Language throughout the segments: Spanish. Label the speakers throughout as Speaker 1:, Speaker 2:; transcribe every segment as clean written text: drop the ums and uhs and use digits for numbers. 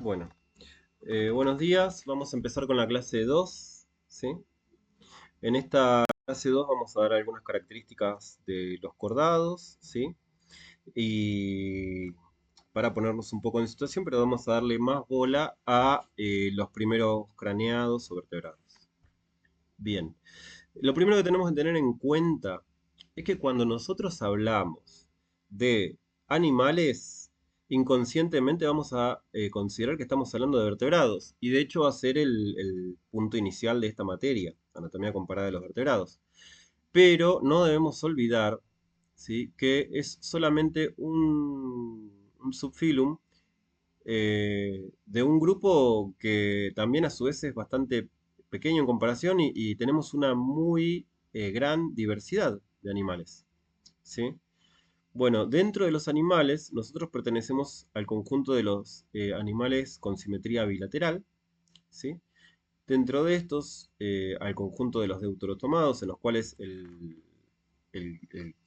Speaker 1: Bueno, buenos días. Vamos a empezar con la clase 2, ¿sí? En esta clase 2 vamos a dar algunas características de los cordados, ¿sí? Y para ponernos un poco en situación, pero vamos a darle más bola a los primeros craneados o vertebrados. Bien, lo primero que tenemos que tener en cuenta es que cuando nosotros hablamos de animales, inconscientemente vamos a considerar que estamos hablando de vertebrados. Y de hecho va a ser el punto inicial de esta materia, anatomía comparada de los vertebrados. Pero no debemos olvidar, ¿sí?, que es solamente un subfilum de un grupo que también a su vez es bastante pequeño en comparación y tenemos una muy gran diversidad de animales, ¿sí? Bueno, dentro de los animales, nosotros pertenecemos al conjunto de los animales con simetría bilateral, ¿sí? Dentro de estos, al conjunto de los deuterotomados, en los cuales el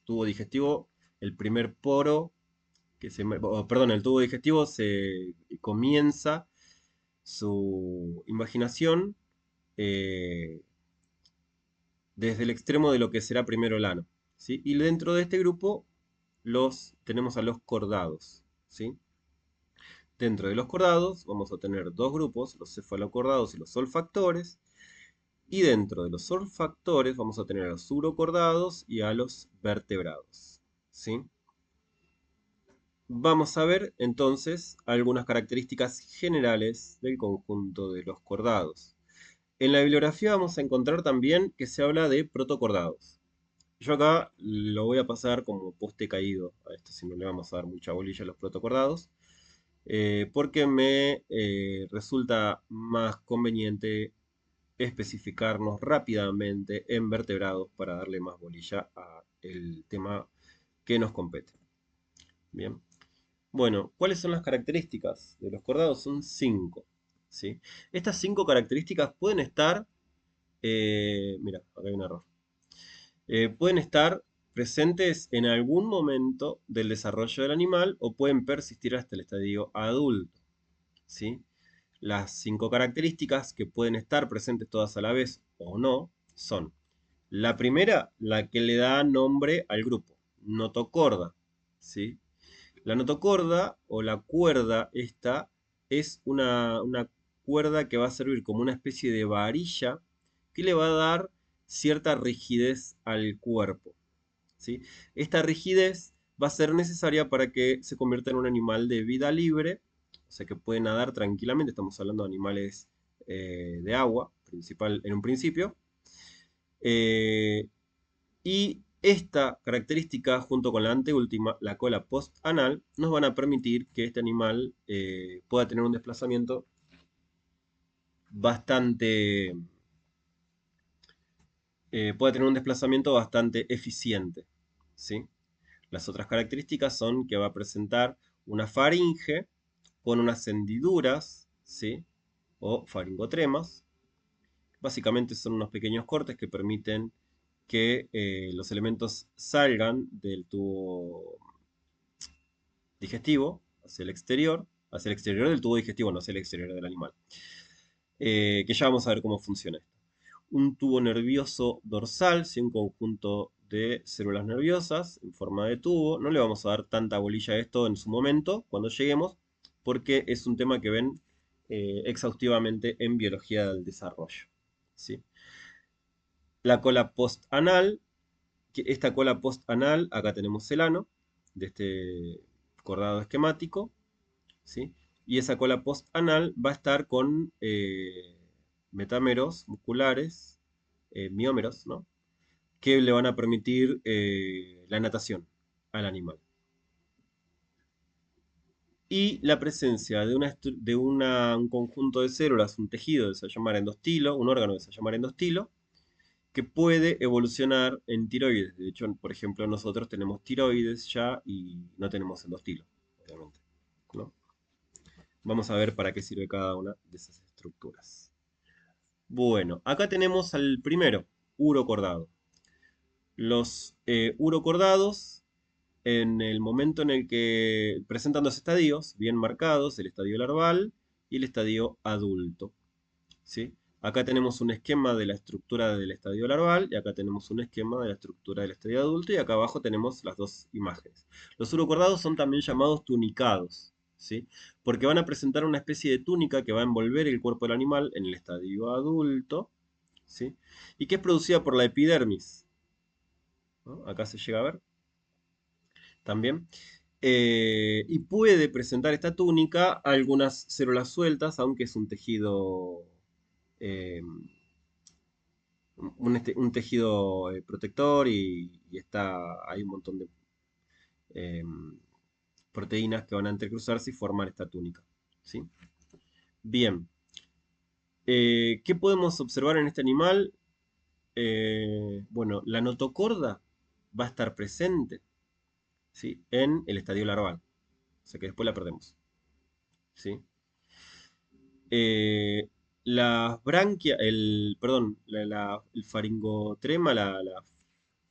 Speaker 1: tubo digestivo, el primer poro perdón, el tubo digestivo se comienza su imaginación eh, desde el extremo de lo que será primero el ano, ¿sí? Y dentro de este grupo tenemos a los cordados, ¿sí? Dentro de los cordados vamos a tener dos grupos, los cefalocordados y los olfactores. Y dentro de los olfactores vamos a tener a los urocordados y a los vertebrados, ¿sí? Vamos a ver entonces algunas características generales del conjunto de los cordados. En la bibliografía vamos a encontrar también que se habla de protocordados. Yo acá lo voy a pasar como poste caído a esto, si no le vamos a dar mucha bolilla a los protocordados, porque me resulta más conveniente especificarnos rápidamente en vertebrados para darle más bolilla al tema que nos compete. Bien. Bueno, ¿cuáles son las características de los cordados? Son cinco, ¿sí? Estas cinco características pueden estar, mira, acá hay un error. Pueden estar presentes en algún momento del desarrollo del animal o pueden persistir hasta el estadio adulto, ¿sí? Las cinco características que pueden estar presentes todas a la vez o no son: la primera, la que le da nombre al grupo, notocorda, ¿sí? La notocorda o la cuerda esta es una cuerda que va a servir como una especie de varilla que le va a dar cierta rigidez al cuerpo, ¿sí? Esta rigidez va a ser necesaria para que se convierta en un animal de vida libre, o sea que puede nadar tranquilamente. Estamos hablando de animales de agua, principal en un principio. Eh, y esta característica, junto con la anteúltima, la cola post-anal, nos van a permitir que este animal pueda tener un desplazamiento bastante, bastante eficiente, ¿sí? Las otras características son que va a presentar una faringe con unas hendiduras, ¿sí?, o faringotremas. Básicamente son unos pequeños cortes que permiten que los elementos salgan del tubo digestivo hacia el exterior del tubo digestivo, no hacia el exterior del animal. Que ya vamos a ver cómo funciona esto. Un tubo nervioso dorsal, ¿sí?, un conjunto de células nerviosas en forma de tubo. No le vamos a dar tanta bolilla a esto en su momento, cuando lleguemos, porque es un tema que ven exhaustivamente en biología del desarrollo, ¿sí? La cola postanal, esta cola postanal, acá tenemos el ano de este cordado esquemático, ¿sí? Y esa cola postanal va a estar con metámeros musculares, miómeros, ¿no?, que le van a permitir la natación al animal. Y la presencia un conjunto de células, un tejido que se va a llamar endostilo, un órgano que se va a llamar endostilo, que puede evolucionar en tiroides. De hecho, por ejemplo, nosotros tenemos tiroides ya y no tenemos endostilo, obviamente, ¿no? Vamos a ver para qué sirve cada una de esas estructuras. Bueno, acá tenemos al primero, urocordado. Los urocordados, en el momento en el que presentan dos estadios bien marcados, el estadio larval y el estadio adulto, ¿sí? Acá tenemos un esquema de la estructura del estadio larval y acá tenemos un esquema de la estructura del estadio adulto y acá abajo tenemos las dos imágenes. Los urocordados son también llamados tunicados, ¿sí? Porque van a presentar una especie de túnica que va a envolver el cuerpo del animal en el estadio adulto, ¿sí? Y que es producida por la epidermis, ¿no? Acá se llega a ver también. Y puede presentar esta túnica algunas células sueltas, aunque es un tejido, eh, un tejido protector y hay un montón de eh, proteínas que van a entrecruzarse y formar esta túnica, ¿sí? Bien, ¿qué podemos observar en este animal? Bueno, la notocorda va a estar presente, ¿sí? En el estadio larval, o sea que después la perdemos, ¿sí? Eh, las branquias, perdón, el faringotrema,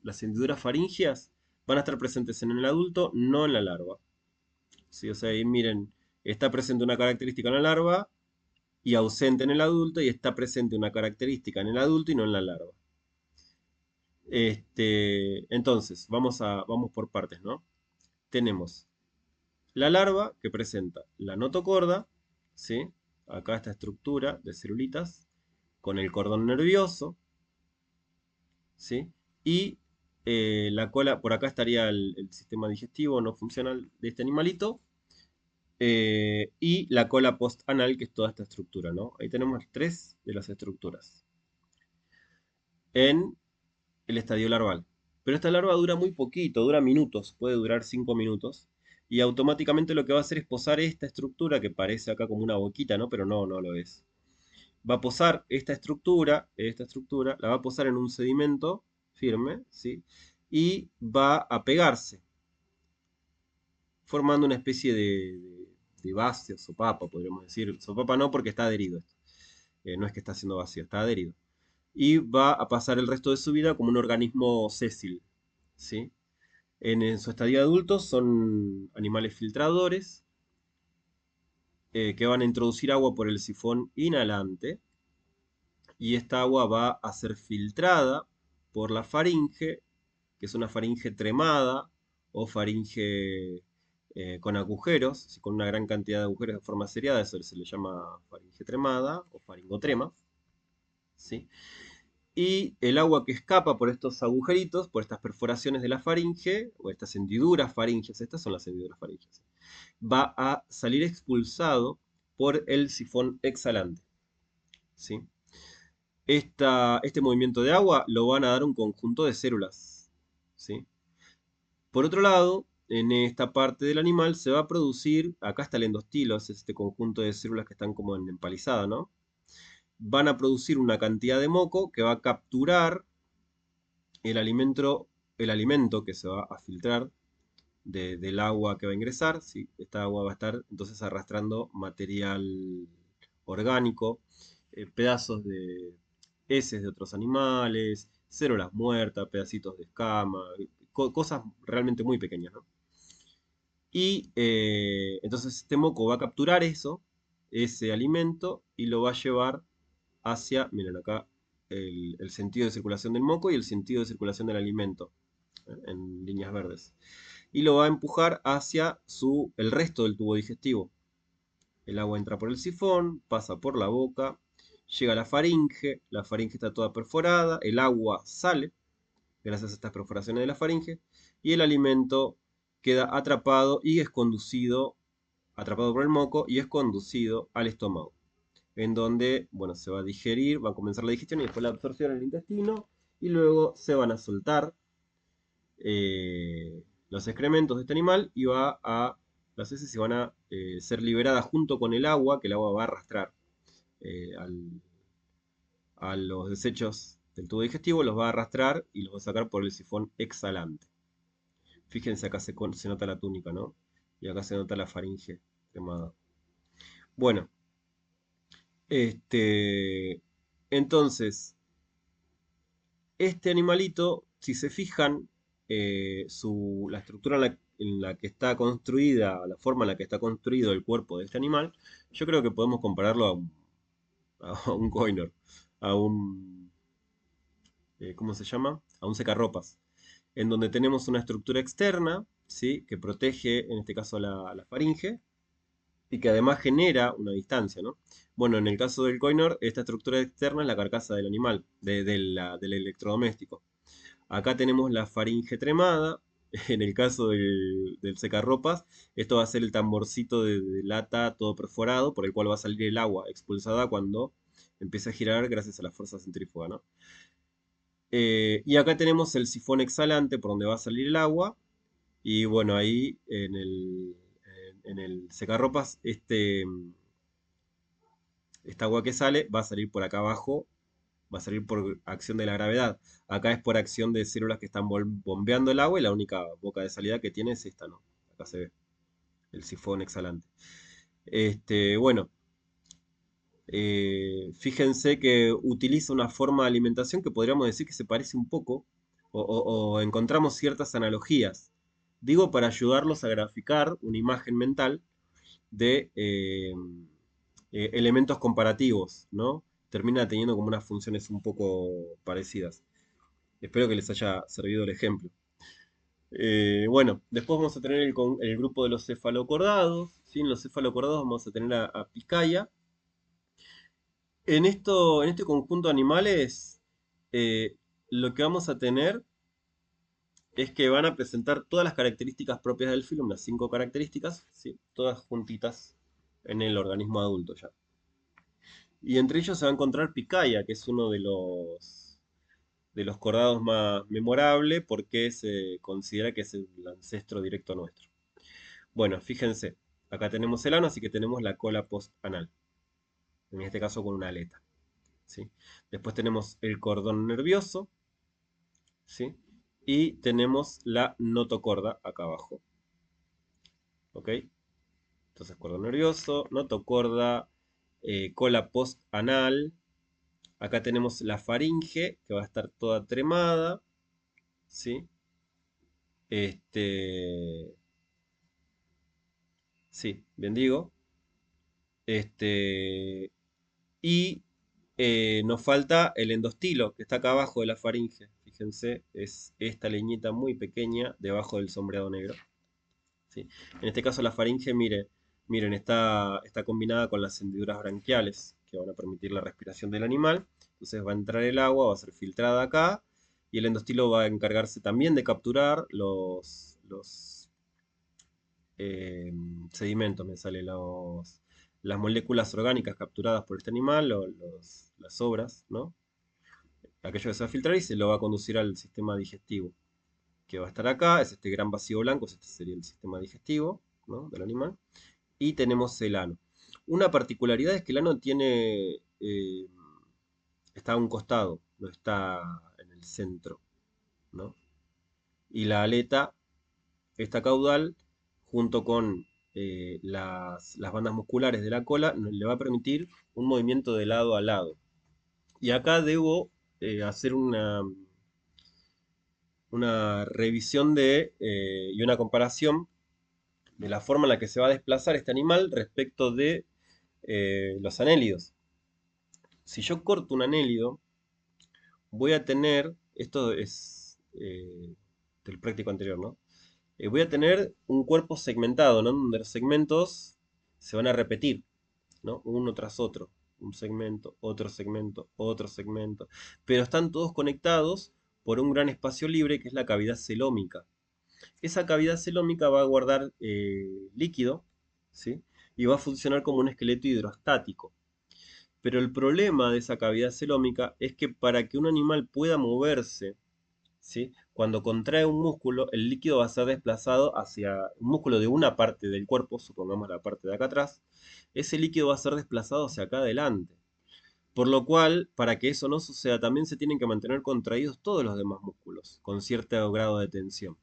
Speaker 1: las hendiduras faringias van a estar presentes en el adulto, no en la larva. ¿Sí? O sea, ahí miren, está presente una característica en la larva y ausente en el adulto, y está presente una característica en el adulto y no en la larva. Entonces, vamos por partes, ¿no? Tenemos la larva que presenta la notocorda, ¿sí? Acá esta estructura de celulitas con el cordón nervioso, ¿sí? Y la cola, por acá estaría el sistema digestivo no funcional de este animalito, y la cola postanal, que es toda esta estructura, ¿no? Ahí tenemos tres de las estructuras en el estadio larval. Pero esta larva dura muy poquito, dura minutos, puede durar 5 minutos. Y automáticamente lo que va a hacer es posar esta estructura, que parece acá como una boquita, ¿no? Pero no, no lo es. Va a posar esta estructura, la va a posar en un sedimento firme, ¿sí? Y va a pegarse, formando una especie de base o sopapa, podríamos decir. Sopapa no, porque está adherido esto. No es que está haciendo vacío, está adherido. Y va a pasar el resto de su vida como un organismo sésil, ¿sí? En su estadio adulto son animales filtradores, que van a introducir agua por el sifón inhalante, y esta agua va a ser filtrada por la faringe, que es una faringe tremada o faringe con agujeros, con una gran cantidad de agujeros de forma seriada. Eso se le llama faringe tremada o faringotrema, ¿sí? Y el agua que escapa por estos agujeritos, por estas perforaciones de la faringe, o estas hendiduras faringes, estas son las hendiduras faringes, va a salir expulsado por el sifón exhalante, ¿sí? Este movimiento de agua lo van a dar un conjunto de células, ¿sí? Por otro lado, en esta parte del animal se va a producir, acá está el endostilo, es este conjunto de células que están como en empalizada, ¿no? Van a producir una cantidad de moco que va a capturar el alimento que se va a filtrar del agua que va a ingresar, ¿sí? Esta agua va a estar entonces arrastrando material orgánico, pedazos de heces de otros animales, células muertas, pedacitos de escama, cosas realmente muy pequeñas, ¿no? Y entonces este moco va a capturar eso, ese alimento, y lo va a llevar hacia, miren acá, el sentido de circulación del moco y el sentido de circulación del alimento, en líneas verdes. Y lo va a empujar hacia el resto del tubo digestivo. El agua entra por el sifón, pasa por la boca, llega a la faringe está toda perforada, el agua sale gracias a estas perforaciones de la faringe, y el alimento queda atrapado y es conducido, atrapado por el moco y es conducido al estómago, en donde, bueno, se va a digerir, va a comenzar la digestión y después la absorción en el intestino, y luego se van a soltar los excrementos de este animal y las heces se van a ser liberadas junto con el agua, que el agua va a arrastrar eh, al- a los desechos del tubo digestivo, los va a arrastrar y los va a sacar por el sifón exhalante. Fíjense, acá se nota la túnica, ¿no? Y acá se nota la faringe cremada. Bueno, este, entonces, este animalito, si se fijan, la estructura en la que está construida, la forma en la que está construido el cuerpo de este animal, yo creo que podemos compararlo a un coinor, a un, ¿cómo se llama? A un secarropas, en donde tenemos una estructura externa, ¿sí? Que protege, en este caso, la faringe, y que además genera una distancia, ¿no? Bueno, en el caso del coinor, esta estructura externa es la carcasa del animal, del electrodoméstico. Acá tenemos la faringe tremada. En el caso del secarropas, esto va a ser el tamborcito de lata todo perforado por el cual va a salir el agua expulsada cuando empiece a girar gracias a la fuerza centrífuga, ¿no? Y acá tenemos el sifón exhalante por donde va a salir el agua. Y bueno, ahí en el secarropas, esta agua que sale va a salir por acá abajo, va a salir por acción de la gravedad. Acá es por acción de células que están bombeando el agua y la única boca de salida que tiene es esta, ¿no? Acá se ve el sifón exhalante. Bueno, fíjense que utiliza una forma de alimentación que podríamos decir que se parece un poco o encontramos ciertas analogías. Digo para ayudarlos a graficar una imagen mental de elementos comparativos, ¿no? Termina teniendo como unas funciones un poco parecidas. Espero que les haya servido el ejemplo. Bueno, después vamos a tener el grupo de los cefalocordados, ¿sí? En los cefalocordados vamos a tener a Picaya. En este conjunto de animales, eh, lo que vamos a tener es que van a presentar todas las características propias del filo, unas 5 características, ¿sí? Todas juntitas en el organismo adulto ya. Y entre ellos se va a encontrar Picaya, que es uno de los cordados más memorable porque se considera que es el ancestro directo nuestro. Bueno, fíjense, acá tenemos el ano, así que tenemos la cola postanal, en este caso con una aleta, ¿sí? Después tenemos el cordón nervioso, ¿sí? Y tenemos la notocorda acá abajo, ¿ok? Entonces, cordón nervioso, notocorda, cola postanal. Acá tenemos la faringe, que va a estar toda tremada, ¿sí? Este, sí, bien digo. Este, y nos falta el endostilo, que está acá abajo de la faringe. Fíjense, es esta leñita muy pequeña debajo del sombreado negro, ¿sí? En este caso la faringe, miren, está combinada con las hendiduras branquiales, que van a permitir la respiración del animal. Entonces va a entrar el agua, va a ser filtrada acá, y el endostilo va a encargarse también de capturar los eh, sedimentos, me sale las moléculas orgánicas capturadas por este animal, o las sobras, ¿no? Aquello que se va a filtrar y se lo va a conducir al sistema digestivo, que va a estar acá, es este gran vacío blanco, este sería el sistema digestivo, ¿no? Del animal. Y tenemos el ano. Una particularidad es que el ano está a un costado, no está en el centro, ¿no? Y la aleta, esta caudal, junto con las bandas musculares de la cola, le va a permitir un movimiento de lado a lado. Y acá debo hacer una revisión y una comparación de la forma en la que se va a desplazar este animal respecto de los anélidos. Si yo corto un anélido, voy a tener, esto es del práctico anterior, ¿no? Voy a tener un cuerpo segmentado, ¿no? Donde los segmentos se van a repetir, ¿no? Uno tras otro. Un segmento, otro segmento. Pero están todos conectados por un gran espacio libre que es la cavidad celómica. Esa cavidad celómica va a guardar líquido, ¿sí? Y va a funcionar como un esqueleto hidrostático. Pero el problema de esa cavidad celómica es que para que un animal pueda moverse, ¿sí? Cuando contrae un músculo, el líquido va a ser desplazado hacia un músculo de una parte del cuerpo, supongamos la parte de acá atrás, ese líquido va a ser desplazado hacia acá adelante. Por lo cual, para que eso no suceda, también se tienen que mantener contraídos todos los demás músculos, con cierto grado de tensión.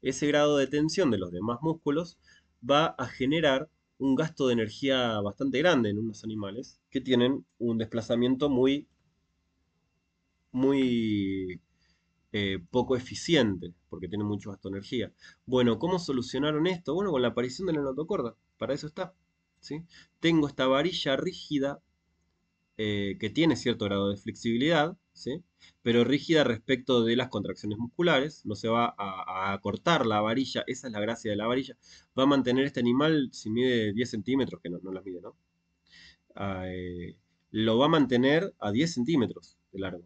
Speaker 1: Ese grado de tensión de los demás músculos va a generar un gasto de energía bastante grande en unos animales que tienen un desplazamiento muy, muy poco eficiente, porque tiene mucho gasto de energía. Bueno, ¿cómo solucionaron esto? Bueno, con la aparición de la notocorda, para eso está. ¿Sí? Tengo esta varilla rígida que tiene cierto grado de flexibilidad, ¿sí? Pero rígida respecto de las contracciones musculares, no se va a cortar la varilla, esa es la gracia de la varilla. Va a mantener este animal, si mide 10 centímetros, que no las mide, ¿no? Ah, lo va a mantener a 10 centímetros de largo.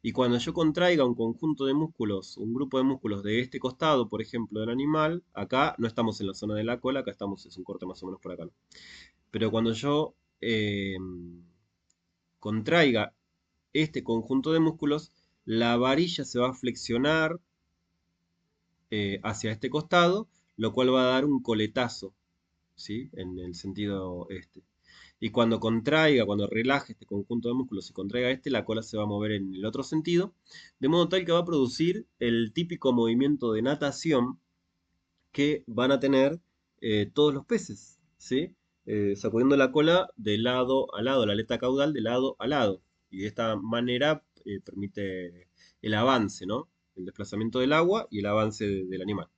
Speaker 1: Y cuando yo contraiga un conjunto de músculos, un grupo de músculos de este costado, por ejemplo, del animal, acá no estamos en la zona de la cola, acá estamos, es un corte más o menos por acá, ¿no? Pero cuando yo contraiga este conjunto de músculos, la varilla se va a flexionar hacia este costado, lo cual va a dar un coletazo, ¿sí? En el sentido este. Y cuando contraiga, cuando relaje este conjunto de músculos y contraiga este, la cola se va a mover en el otro sentido, de modo tal que va a producir el típico movimiento de natación que van a tener todos los peces, ¿sí? Sacudiendo la cola de lado a lado, la aleta caudal de lado a lado. Y de esta manera permite el avance, ¿no? El desplazamiento del agua y el avance del animal.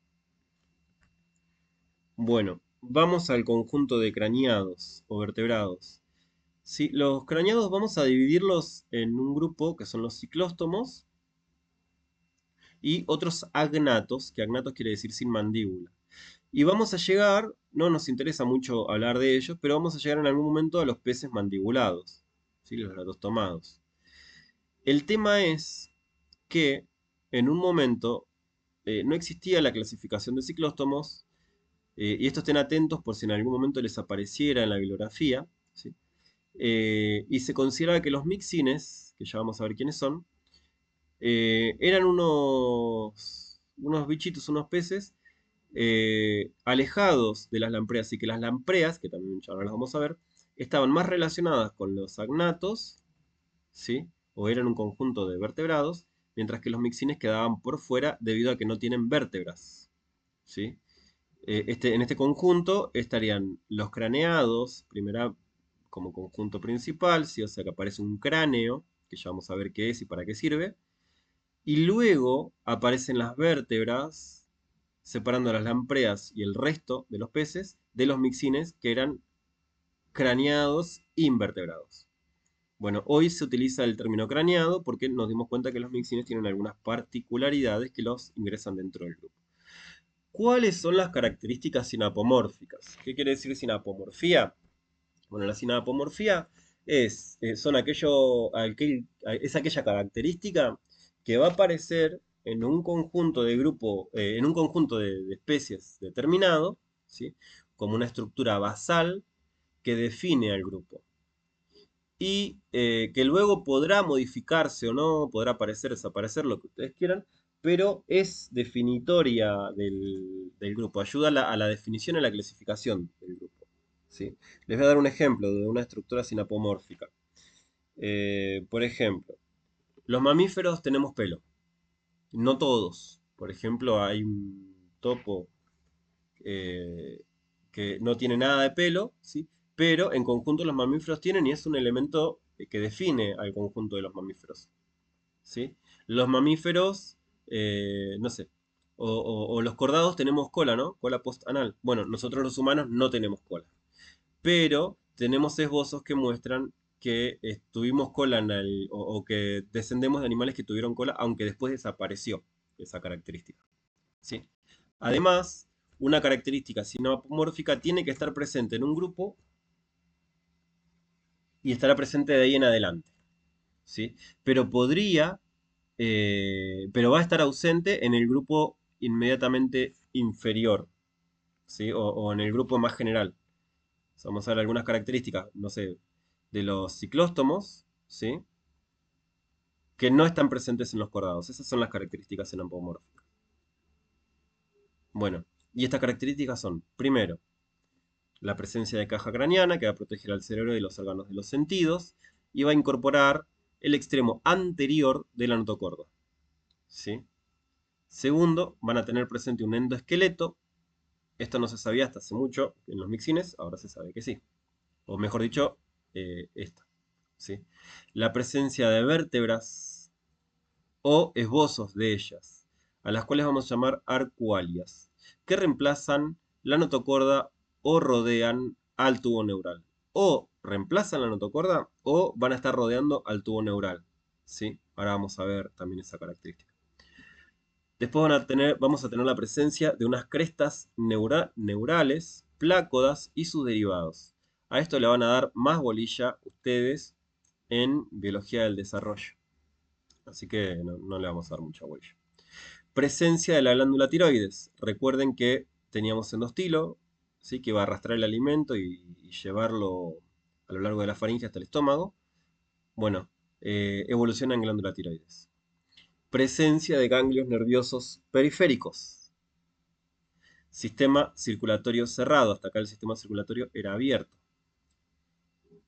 Speaker 1: Bueno, vamos al conjunto de craneados o vertebrados. Sí, los craneados vamos a dividirlos en un grupo que son los ciclóstomos y otros agnatos, que agnatos quiere decir sin mandíbula. Y vamos a llegar, no nos interesa mucho hablar de ellos, pero vamos a llegar en algún momento a los peces mandibulados, ¿sí? Los latostomados. El tema es que en un momento no existía la clasificación de ciclóstomos, y estos estén atentos por si en algún momento les apareciera en la bibliografía, ¿sí? Y se considera que los mixines, que ya vamos a ver quiénes son, eran unos bichitos, unos peces alejados de las lampreas, y que las lampreas, que también ya ahora las vamos a ver, estaban más relacionadas con los agnatos, ¿sí? O eran un conjunto de vertebrados, mientras que los mixines quedaban por fuera debido a que no tienen vértebras, ¿sí? En este conjunto estarían los craneados, primera como conjunto principal, ¿sí? O sea que aparece un cráneo, que ya vamos a ver qué es y para qué sirve, y luego aparecen las vértebras, separando a las lampreas y el resto de los peces de los mixines, que eran craneados invertebrados. Bueno, hoy se utiliza el término craneado porque nos dimos cuenta que los mixines tienen algunas particularidades que los ingresan dentro del grupo. ¿Cuáles son las características sinapomórficas? ¿Qué quiere decir sinapomorfía? Bueno, la sinapomorfía es aquella característica que va a aparecer en un conjunto de grupo, en un conjunto de especies determinado, ¿sí? Como una estructura basal que define al grupo. Y que luego podrá modificarse o no, podrá aparecer, desaparecer, lo que ustedes quieran, pero es definitoria del grupo, ayuda a la definición y a la clasificación del grupo. ¿Sí? Les voy a dar un ejemplo de una estructura sinapomórfica. Por ejemplo, los mamíferos tenemos pelo, no todos. Por ejemplo, hay un topo eh, que no tiene nada de pelo, ¿sí? Pero en conjunto los mamíferos tienen y es un elemento que define al conjunto de los mamíferos, ¿sí? Los mamíferos, no sé, o los cordados tenemos cola, ¿no? Cola postanal. Bueno, nosotros los humanos no tenemos cola, pero tenemos esbozos que muestran que tuvimos cola o que descendemos de animales que tuvieron cola, aunque después desapareció esa característica, ¿sí? Además, una característica sinapomórfica tiene que estar presente en un grupo y estará presente de ahí en adelante, ¿sí? Pero pero va a estar ausente en el grupo inmediatamente inferior, ¿sí? O en el grupo más general. Vamos a ver algunas características, no sé, de los ciclóstomos, ¿sí? Que no están presentes en los cordados. Esas son las características sinapomórficas. Bueno, y estas características son, primero, la presencia de caja craneana, que va a proteger al cerebro y los órganos de los sentidos, y va a incorporar el extremo anterior de la notocorda, ¿sí? Segundo, van a tener presente un endoesqueleto. Esto no se sabía hasta hace mucho en los mixines, ahora se sabe que sí. O mejor dicho, esto, ¿sí? La presencia de vértebras o esbozos de ellas, a las cuales vamos a llamar arcualias, que reemplazan la notocorda o rodean al tubo neural. O reemplazan la notocorda o van a estar rodeando al tubo neural. ¿Sí? Ahora vamos a ver también esa característica. Después vamos a tener la presencia de unas crestas neurales, plácodas y sus derivados. A esto le van a dar más bolilla ustedes en biología del desarrollo. Así que no le vamos a dar mucha bolilla. Presencia de la glándula tiroides. Recuerden que teníamos endostilo, ¿sí? Que va a arrastrar el alimento y llevarlo a lo largo de la faringe hasta el estómago. Bueno, evoluciona en glándula tiroides. Presencia de ganglios nerviosos periféricos. Sistema circulatorio cerrado. Hasta acá el sistema circulatorio era abierto.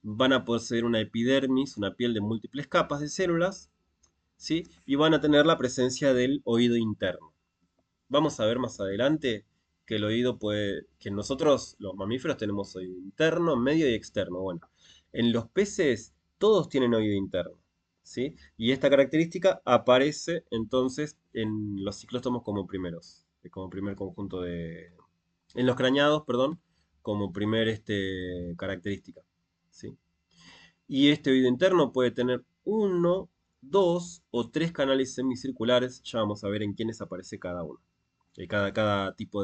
Speaker 1: Van a poseer una epidermis, una piel de múltiples capas de células, ¿sí? Y van a tener la presencia del oído interno. Vamos a ver más adelante que el oído puede, que nosotros los mamíferos tenemos oído interno, medio y externo. Bueno, en los peces todos tienen oído interno, ¿sí? Y esta característica aparece entonces en los ciclóstomos como primeros, como primer conjunto de, en los craneados, perdón, como primer característica, ¿sí? Y este oído interno puede tener uno, dos o tres canales semicirculares. Ya vamos a ver en quiénes aparece cada uno. Cada tipo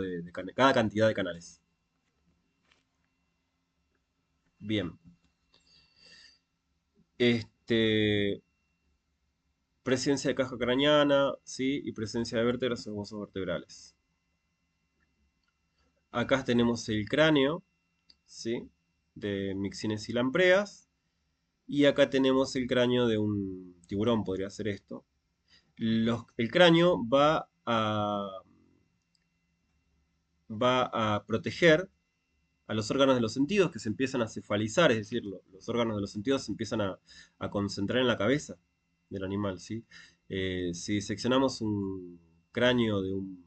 Speaker 1: cada cantidad de canales. Bien. Este, presencia de caja craneana, ¿sí? Y presencia de vértebras o huesos vertebrales. Acá tenemos el cráneo, ¿sí? De mixines y lampreas. Y acá tenemos el cráneo de un tiburón, podría ser esto. El cráneo va a proteger a los órganos de los sentidos que se empiezan a cefalizar, es decir, los órganos de los sentidos se empiezan a concentrar en la cabeza del animal, ¿sí? Si seccionamos un cráneo de un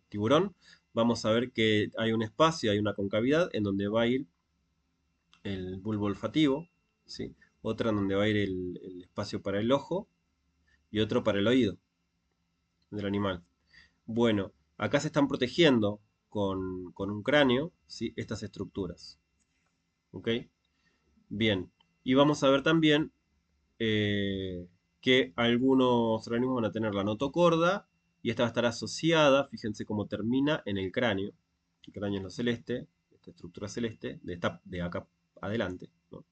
Speaker 1: tiburón, vamos a ver que hay un espacio, hay una concavidad en donde va a ir el bulbo olfativo, ¿sí? Otra en donde va a ir el espacio para el ojo y otro para el oído del animal. Bueno, acá se están protegiendo con un cráneo, ¿sí? Estas estructuras. ¿Ok? Bien. Y vamos a ver también que algunos organismos van a tener la notocorda y esta va a estar asociada, fíjense cómo termina en el cráneo. El cráneo es lo celeste, esta estructura celeste, de acá adelante, ¿no?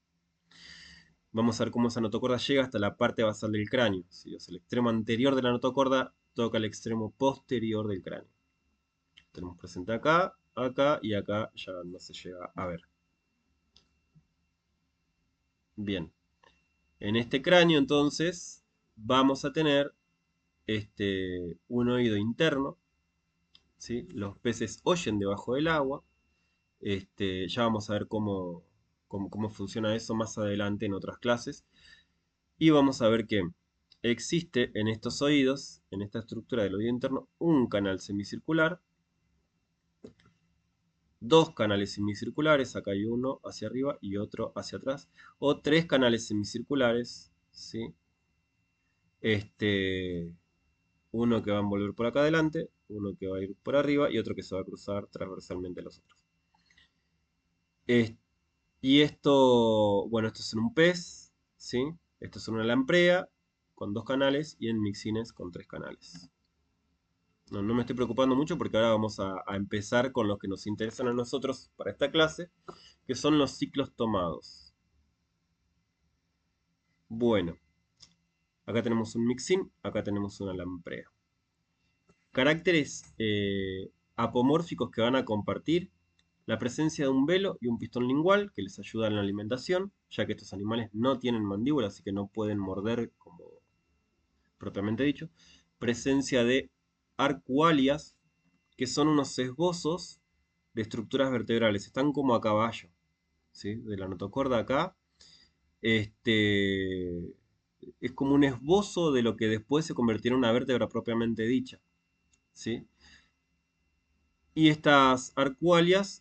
Speaker 1: Vamos a ver cómo esa notocorda llega hasta la parte basal del cráneo, ¿sí? O sea, el extremo anterior de la notocorda toca el extremo posterior del cráneo. Tenemos presente acá, acá y acá ya no se llega a ver. Bien, en este cráneo entonces vamos a tener un oído interno, ¿sí? Los peces oyen debajo del agua. Ya vamos a ver cómo funciona eso más adelante en otras clases. Y vamos a ver que existe en estos oídos, en esta estructura del oído interno, un canal semicircular, dos canales semicirculares, acá hay uno hacia arriba y otro hacia atrás, o tres canales semicirculares, ¿sí? Este, uno que va a envolver por acá adelante, uno que va a ir por arriba y otro que se va a cruzar transversalmente a los otros. Es- y esto, bueno, esto es en un pez, ¿sí? Esto es en una lamprea con dos canales y en mixines con tres canales. No me estoy preocupando mucho porque ahora vamos a empezar con los que nos interesan a nosotros para esta clase, que son los ciclos tomados. Bueno, acá tenemos un mixin, acá tenemos una lamprea. Caracteres apomórficos que van a compartir la presencia de un velo y un pistón lingual que les ayuda en la alimentación, ya que estos animales no tienen mandíbula, así que no pueden morder como propiamente dicho. Presencia de arcualias, que son unos esbozos de estructuras vertebrales, están como a caballo, ¿sí? De la notocorda acá. Este, es como un esbozo de lo que después se convertirá en una vértebra propiamente dicha, ¿sí? Y estas arcualias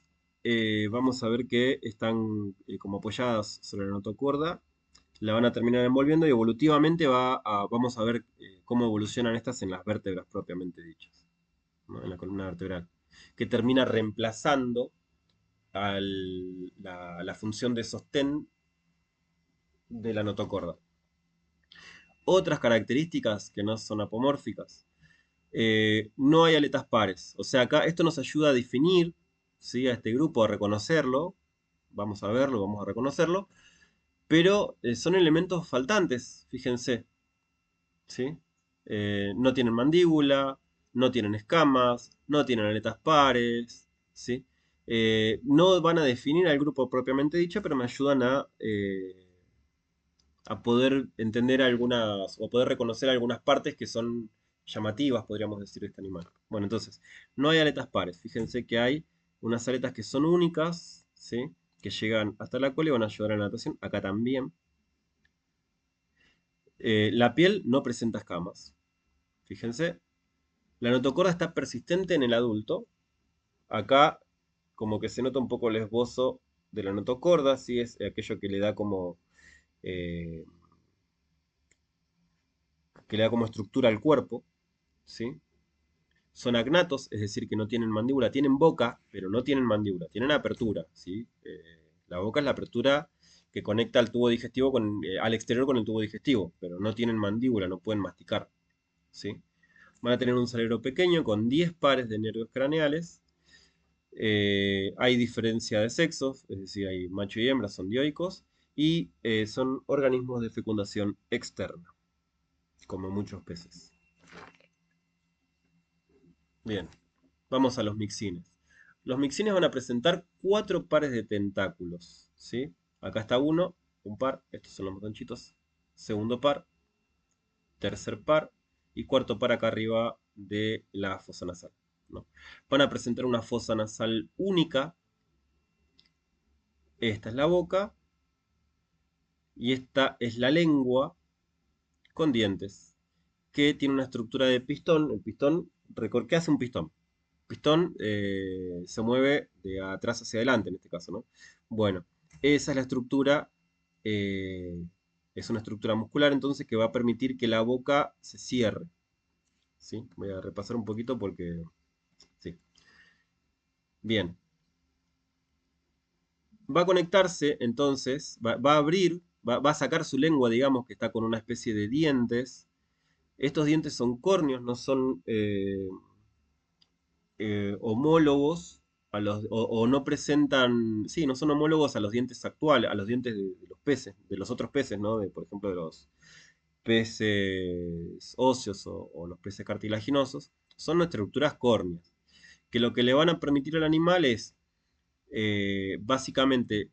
Speaker 1: vamos a ver que están como apoyadas sobre la notocorda la van a terminar envolviendo y evolutivamente vamos a ver cómo evolucionan estas en las vértebras propiamente dichas, ¿no? En la columna vertebral, que termina reemplazando la función de sostén de la notocorda. Otras características que no son apomórficas. No hay aletas pares. O sea, acá esto nos ayuda a definir, ¿sí? A este grupo, a reconocerlo. Vamos a verlo, vamos a reconocerlo. Pero son elementos faltantes, fíjense. ¿Sí? No tienen mandíbula, no tienen escamas, no tienen aletas pares. ¿Sí? No van a definir al grupo propiamente dicho, pero me ayudan a poder entender algunas, o poder reconocer algunas partes que son llamativas, podríamos decir, de este animal. Bueno, entonces, no hay aletas pares. Fíjense que hay unas aletas que son únicas, ¿sí? Que llegan hasta la cola y van a ayudar a la natación. Acá también. La piel no presenta escamas. Fíjense. La notocorda está persistente en el adulto. Acá, como que se nota un poco el esbozo de la notocorda, ¿sí? Es aquello eh, que le da como estructura al cuerpo, ¿sí? Son agnatos, es decir, que no tienen mandíbula, tienen boca, pero no tienen mandíbula, tienen apertura, ¿sí? La boca es la apertura que conecta al tubo digestivo al exterior con el tubo digestivo, pero no tienen mandíbula, no pueden masticar, ¿sí? Van a tener un cerebro pequeño con 10 pares de nervios craneales. Hay diferencia de sexos, es decir, hay macho y hembra, son dioicos, y son organismos de fecundación externa, como muchos peces. Bien, vamos a los mixines. Los mixines van a presentar 4 pares de tentáculos, ¿sí? Acá está uno, un par, estos son los botonchitos. Segundo par, tercer par y cuarto par acá arriba de la fosa nasal, ¿no? Van a presentar una fosa nasal única. Esta es la boca y esta es la lengua con dientes, que tiene una estructura de pistón. El pistón, ¿qué hace un pistón? Pistón se mueve de atrás hacia adelante en este caso, ¿no? Bueno, esa es la estructura, eh, es una estructura muscular entonces que va a permitir que la boca se cierre, ¿sí? Voy a repasar un poquito porque, sí. Bien, va a conectarse entonces, va a abrir, va a sacar su lengua, digamos, que está con una especie de dientes. Estos dientes son córneos, no son homólogos o no presentan, sí, no son homólogos a los dientes actuales, a los dientes de los peces, de los otros peces, ¿no? Por ejemplo, de los peces óseos o los peces cartilaginosos, son estructuras córneas, que lo que le van a permitir al animal es básicamente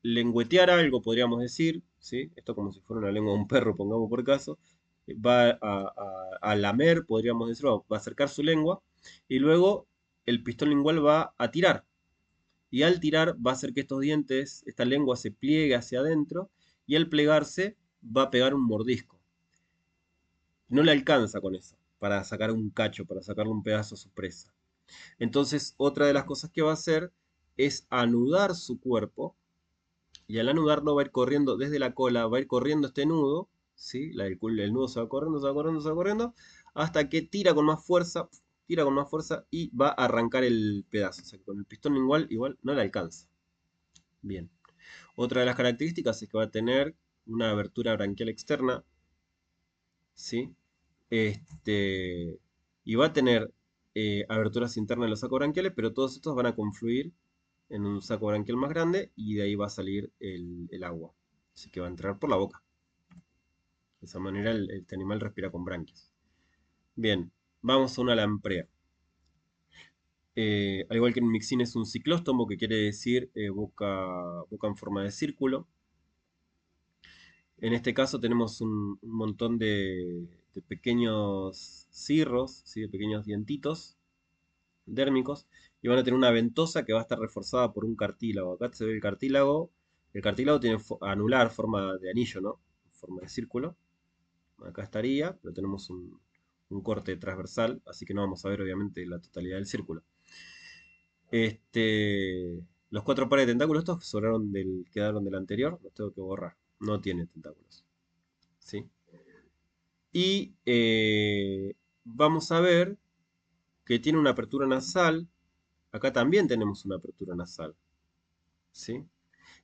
Speaker 1: lengüetear algo, podríamos decir, ¿sí? Esto como si fuera una lengua de un perro, pongamos por caso, va a lamer, podríamos decir, va a acercar su lengua, y luego el pistón lingual va a tirar. Y al tirar va a hacer que estos dientes, esta lengua se pliegue hacia adentro, y al plegarse va a pegar un mordisco. No le alcanza con eso, para sacar un cacho, para sacarle un pedazo a su presa. Entonces, otra de las cosas que va a hacer es anudar su cuerpo, y al anudarlo va a ir corriendo desde la cola, va a ir corriendo este nudo, ¿sí? El nudo se va corriendo, se va corriendo, se va corriendo, hasta que tira con más fuerza y va a arrancar el pedazo. O sea que con el pistón igual no le alcanza. Bien. Otra de las características es que va a tener una abertura branquial externa, ¿sí? Y va a tener aberturas internas en los sacos branquiales, pero todos estos van a confluir en un saco branquial más grande y de ahí va a salir el agua. Así que va a entrar por la boca. De esa manera este animal respira con branquias. Bien, vamos a una lamprea. Al igual que el mixín es un ciclóstomo, que quiere decir boca en forma de círculo. En este caso tenemos un montón de pequeños cirros, ¿sí? De pequeños dientitos dérmicos, y van a tener una ventosa que va a estar reforzada por un cartílago. Acá se ve el cartílago. El cartílago tiene anular, forma de anillo, ¿no? Forma de círculo. Acá estaría, pero tenemos un corte transversal, así que no vamos a ver obviamente la totalidad del círculo. Los 4 pares de tentáculos estos quedaron del anterior, los tengo que borrar. no tiene tentáculos, ¿sí? Y vamos a ver que tiene una apertura nasal. Acá también tenemos una apertura nasal, ¿sí?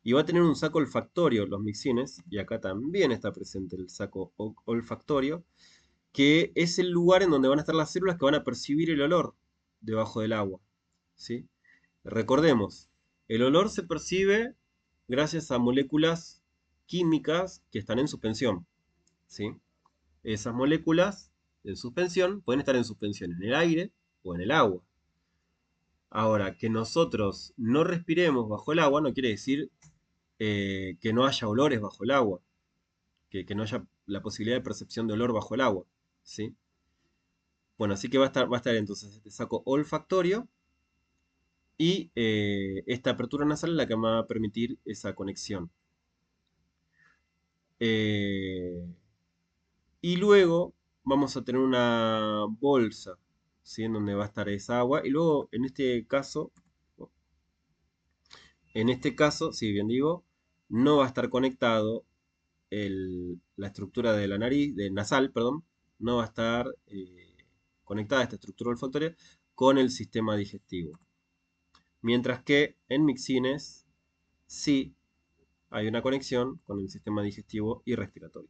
Speaker 1: Y va a tener un saco olfactorio, los mixines, y acá también está presente el saco olfactorio, que es el lugar en donde van a estar las células que van a percibir el olor debajo del agua, ¿sí? Recordemos, el olor se percibe gracias a moléculas químicas que están en suspensión, ¿sí? Esas moléculas en suspensión pueden estar en suspensión en el aire o en el agua. Ahora, que nosotros no respiremos bajo el agua no quiere decir que no haya olores bajo el agua, que no haya la posibilidad de percepción de olor bajo el agua, ¿sí? Bueno, así que va a estar entonces este saco olfactorio y esta apertura nasal es la que me va a permitir esa conexión. Eh, y luego vamos a tener una bolsa, ¿sí? En donde va a estar esa agua. Y luego, en este caso, sí, bien digo, no va a estar conectado la estructura de la nariz, de nasal, perdón, no va a estar conectada esta estructura olfactoria con el sistema digestivo. Mientras que en mixines sí hay una conexión con el sistema digestivo y respiratorio.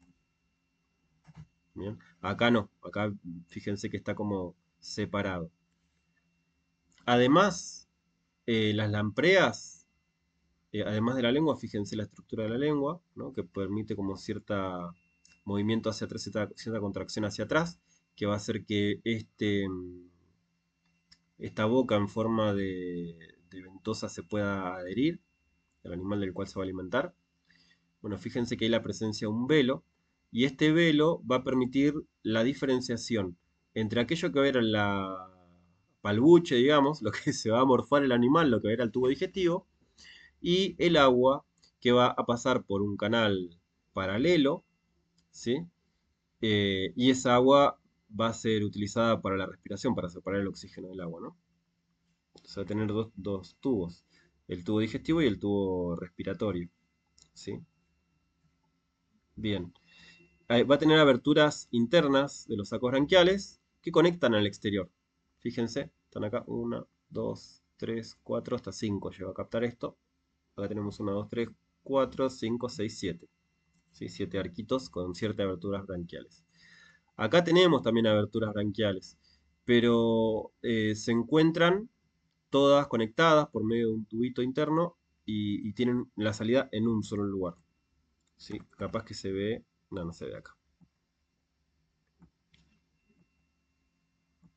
Speaker 1: ¿Bien? Acá no, acá fíjense que está como separado. Además, las lampreas, además de la lengua, fíjense la estructura de la lengua, ¿no? Que permite como cierta movimiento hacia atrás, cierta contracción hacia atrás, que va a hacer que esta boca en forma de ventosa se pueda adherir al animal del cual se va a alimentar. Bueno, fíjense que hay la presencia de un velo, y este velo va a permitir la diferenciación entre aquello que va a ver la palbuche, digamos, lo que se va a morfar el animal, lo que va a ver al tubo digestivo, y el agua que va a pasar por un canal paralelo, ¿sí? Y esa agua va a ser utilizada para la respiración, para separar el oxígeno del agua, ¿no? Entonces va a tener dos tubos, el tubo digestivo y el tubo respiratorio, ¿sí? Bien. Va a tener aberturas internas de los sacos branquiales que conectan al exterior. Fíjense, están acá 1, 2, 3, 4, hasta 5 lleva a captar esto. Acá tenemos 1, 2, 3, 4, 5, 6, 7. ¿Sí? 7 arquitos con ciertas aberturas branquiales. Acá tenemos también aberturas branquiales, pero se encuentran todas conectadas por medio de un tubito interno y tienen la salida en un solo lugar. ¿Sí? Capaz que se ve, no se ve acá.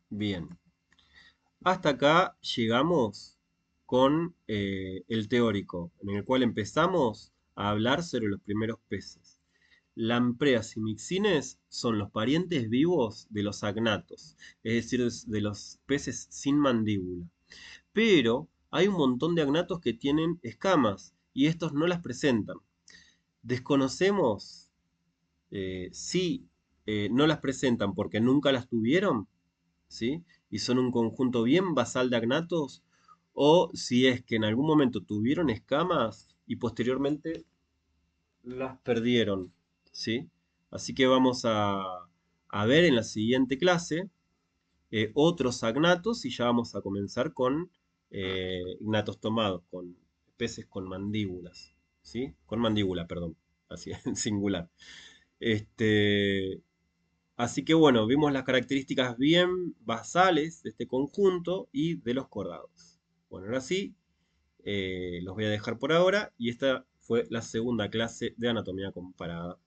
Speaker 1: Bien, hasta acá llegamos con el teórico, en el cual empezamos a hablar sobre los primeros peces. Lampreas y mixines son los parientes vivos de los agnatos, es decir, de los peces sin mandíbula. Pero hay un montón de agnatos que tienen escamas y estos no las presentan. Desconocemos si no las presentan porque nunca las tuvieron, ¿sí? Y son un conjunto bien basal de agnatos, o si es que en algún momento tuvieron escamas y posteriormente las perdieron, ¿sí? Así que vamos a ver en la siguiente clase otros agnatos y ya vamos a comenzar con gnatos tomados, con peces con mandíbulas, ¿sí? Con mandíbula, perdón, así en singular. Este, Así que bueno, vimos las características bien basales de este conjunto y de los cordados. Bueno, ahora sí, los voy a dejar por ahora y esta fue la segunda clase de anatomía comparada.